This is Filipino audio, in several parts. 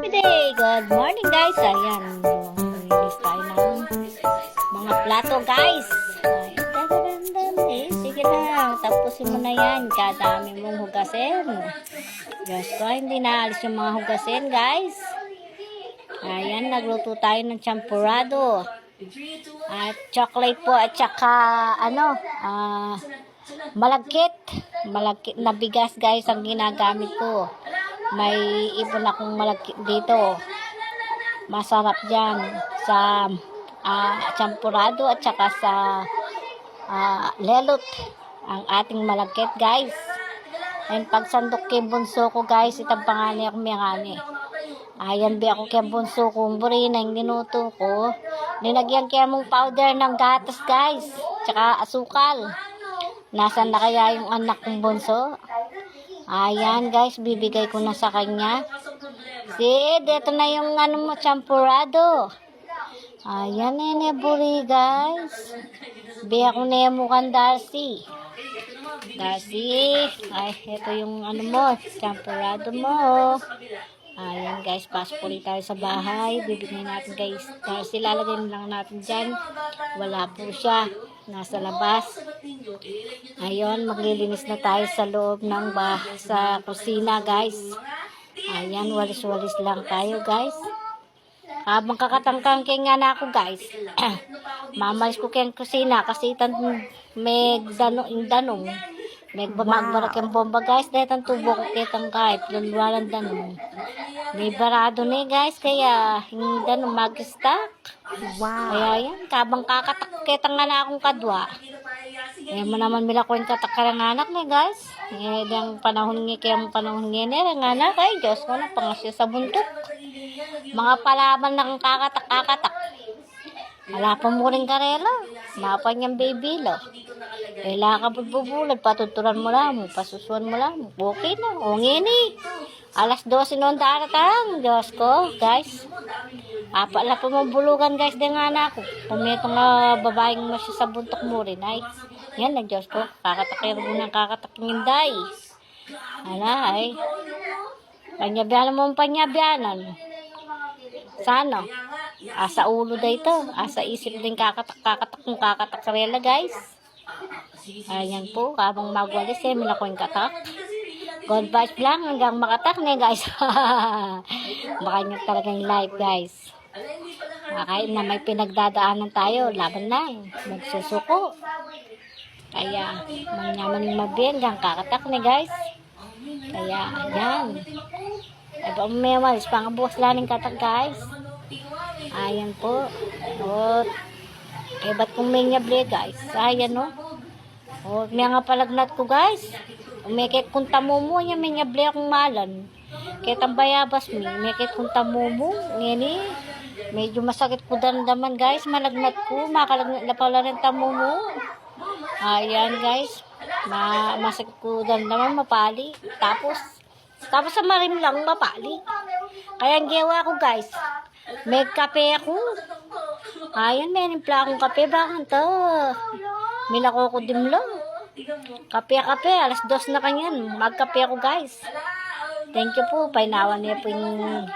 Good morning guys. Ayan, linis tayo ng mga plato guys. Ay, sige lang, tapusin mo na yan. Kadami mong hugasin. Diyos ko, hindi naalis yung mga hugasin guys. Ayan, nagluto tayo ng champurado. At chocolate po at saka malagkit. Malagkit na bigas guys ang ginagamit ko. May ipon akong malagkit dito. Masarap yan sa champurado at saka sa lelot ang ating malagkit guys. And pagsandok kay bunso ko guys, itang pangani ako miyangani. Ayan bi ako kay bunso kong burina yung ginuto ko. Ninagyan kaya mong powder ng gatas guys, tsaka asukal. Nasaan na kaya yung anak kong bunso? Ayan guys, bibigay ko na sa kanya. Dito na yung mo, champurado. Ayan, nene buri guys. Biya ko na yung mukhang Darcy. Darcy, ay, ito yung mo, champurado mo. Ayan guys, pasok ulit tayo sa bahay. Bibigyan natin guys. Darcy, lalagay lang natin dyan. Wala po siya. Nasa labas. Ayun, maglilinis na tayo sa loob ng sa kusina guys. Ayan, walis-walis lang tayo guys. Habang kakatangkang kay nga na ako guys. Mamalis ko kayang kusina kasi may danong. May magbarak yung bomba guys. Dahil ang tubo ko kitang kahit. Lulwalan danong. May barado na guys. Kaya hindi danong mag-stack. Wow. Kaya yan. Kabang kakatakitang nga na akong kadwa. Eh mo naman mila ko yung katakar ng anak na guys. Eh yung panahon nga kayang panahon nga na ng anak. Ay Diyos ko na pangasya sa buntok. Mga palaban na kakatak-kakatak. Wala pa mo rin karela. Mapa niyang baby lo. Kailangan ka bubulag. Patuturan mo lang. Pasusuan mo lang. Okay na. O ngini. Alas 12 noon daratang. Diyos ko guys. Apala pa mabulugan guys. Di nga na ako. Pumitong na babaeng masya sa buntok mo rin. Ay. Yan na Diyos ko. Kakatakir mo ng kakataking day. Ala ay. Panyabianan mo ang panyabianan. Sana. Asa ulo da ito. Asa isip din kakatak kung kakatak sarela guys. Ayan po. Habang magwalis eh. Mila ko yung katak. God vibes lang hanggang makatak na guys. Baka nyo talagang live guys. Kahit na may pinagdadaanan tayo. Laban lang. Magsusuko. Kaya manyaman yung mabien hanggang kakatak na guys. Kaya ayan. Ay ba umiwalis pang bukas laning katak guys. Ayan po. O, eh ba't kung may nyable guys? Ayan o. O, may nga palagnat ko guys. Umikit kung tamumo niya, may nyable akong malan. Kitang bayabas mi. Umikit kung tamumo. Ngini. Medyo masakit ko dandaman guys. Malagnat ko. Makalagnat na pala rin tamumo. Ayan guys. Masakit ko dandaman. Mapali. Tapos sa marim lang mapali. Kaya ang gawa ko guys. May kape ako. Ayan, may nimpla akong kape. Bakit to? Milako ko dimlo. Kape. Alas 2 na kanyan. Magkape ako guys. Thank you po. Painawan niya po yung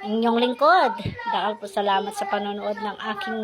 inyong lingkod. Dakal po salamat sa panonood ng aking